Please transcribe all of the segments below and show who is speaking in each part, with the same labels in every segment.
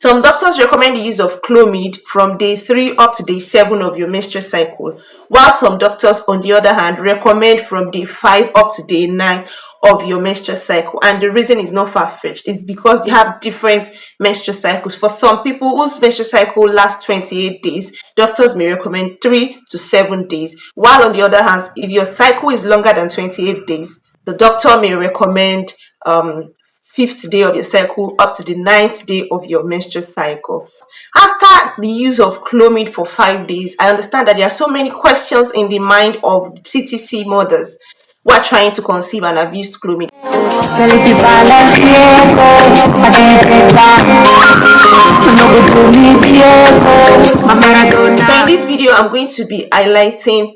Speaker 1: Some doctors recommend the use of clomid from day 3 up to day 7 of your menstrual cycle, while some doctors, on the other hand, recommend from day 5 up to day 9 of your menstrual cycle. And the reason is not far-fetched. It's because they have different menstrual cycles. For some people whose menstrual cycle lasts 28 days, doctors may recommend 3 to 7 days, while on the other hand, if your cycle is longer than 28 days, the doctor may recommend 5th day of your cycle up to the 9th day of your menstrual cycle. After the use of clomid for 5 days, I understand that there are so many questions in the mind of CTC mothers who are trying to conceive and have used clomid. So in this video, I'm going to be highlighting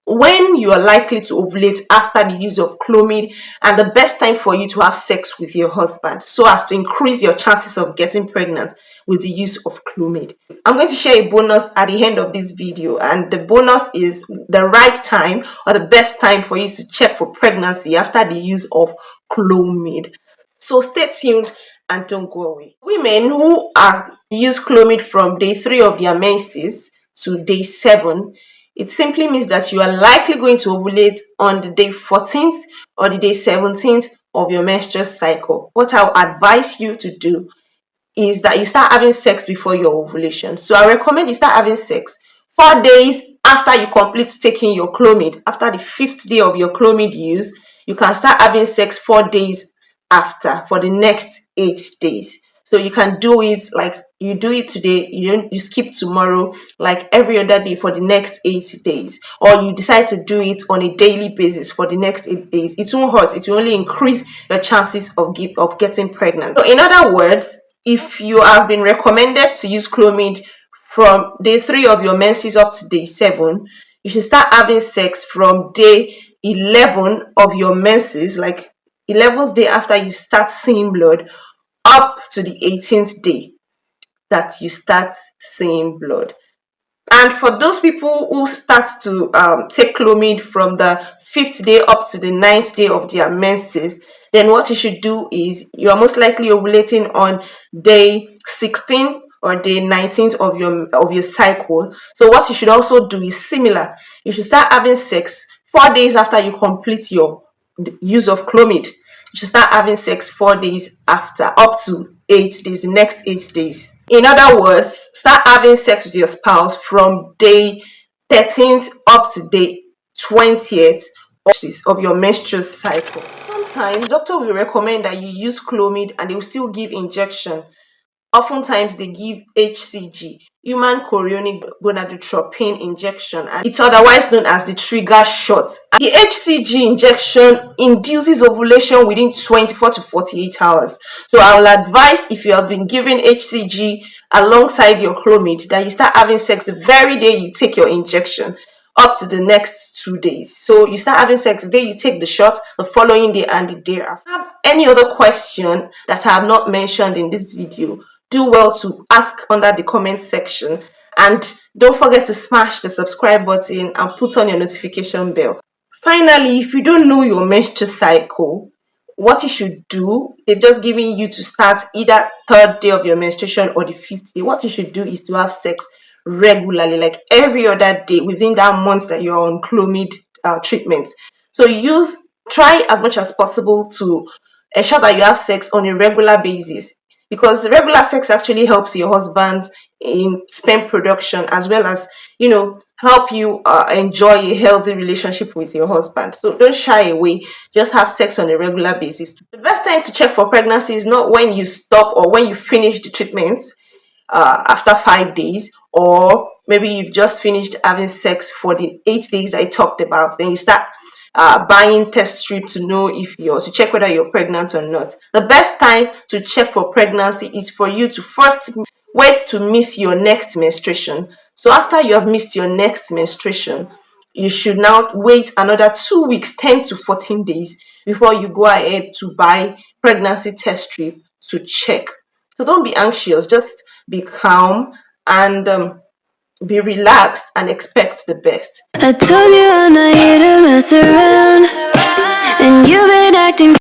Speaker 1: when you are likely to ovulate after the use of clomid and the best time for you to have sex with your husband so as to increase your chances of getting pregnant with the use of clomid. I'm going to share a bonus at the end of this video, and the bonus is the right time or the best time for you to check for pregnancy after the use of clomid. So stay tuned and don't go away. Women who use clomid from day 3 of their menses to day 7, it simply means that you are likely going to ovulate on the day 14th or the day 17th of your menstrual cycle. What I'll advise you to do is that you start having sex before your ovulation. So I recommend you start having sex 4 days after you complete taking your clomid. After the 5th day of your clomid use, you can start having sex 4 days after for the next 8 days. So you can do it like you do it today, you skip tomorrow, like every other day for the next 8 days, or you decide to do it on a daily basis for the next 8 days. It won't hurt, it will only increase your chances of getting pregnant. So in other words, if you have been recommended to use clomid from day 3 of your menses up to day 7, you should start having sex from day 11 of your menses, like 11th day after you start seeing blood, up to the 18th day that you start seeing blood. And for those people who start to take clomid from the 5th day up to the 9th day of their menses, then what you should do is you are most likely ovulating on day 16 or day 19th of your cycle. So what you should also do is similar. You should start having sex 4 days after you complete your use of clomid. You should start having sex 4 days after, up to 8 days, the next 8 days. In other words, start having sex with your spouse from day 13th up to day 20th of your menstrual cycle. Sometimes doctor will recommend that you use clomid and they will still give injection. Oftentimes they give HCG, human chorionic gonadotropin injection, and it's otherwise known as the trigger shot. The HCG injection induces ovulation within 24 to 48 hours. So I will advise, if you have been given HCG alongside your clomid, that you start having sex the very day you take your injection up to the next 2 days. So you start having sex the day you take the shot, the following day, and the day after. If you have any other question that I have not mentioned in this video, do well to ask under the comment section, and don't forget to smash the subscribe button and put on your notification bell. Finally, if you don't know your menstrual cycle, what you should do, they've just given you to start either 3rd day of your menstruation or the 5th day. What you should do is to have sex regularly, like every other day within that month that you're on clomid treatment. So try as much as possible to ensure that you have sex on a regular basis, because regular sex actually helps your husband in sperm production, as well as help you enjoy a healthy relationship with your husband. So don't shy away, just have sex on a regular basis. The best time to check for pregnancy is not when you stop or when you finish the treatment after 5 days, or maybe you've just finished having sex for the 8 days I talked about. Then you start buying test strips to check whether you're pregnant or not. The best time to check for pregnancy is for you to first wait to miss your next menstruation. So after you have missed your next menstruation, you should now wait another 2 weeks, 10 to 14 days, before you go ahead to buy pregnancy test strip to check. So don't be anxious, just be calm and be relaxed and expect the best.
Speaker 2: I told you I'm not here to mess around, and you've been acting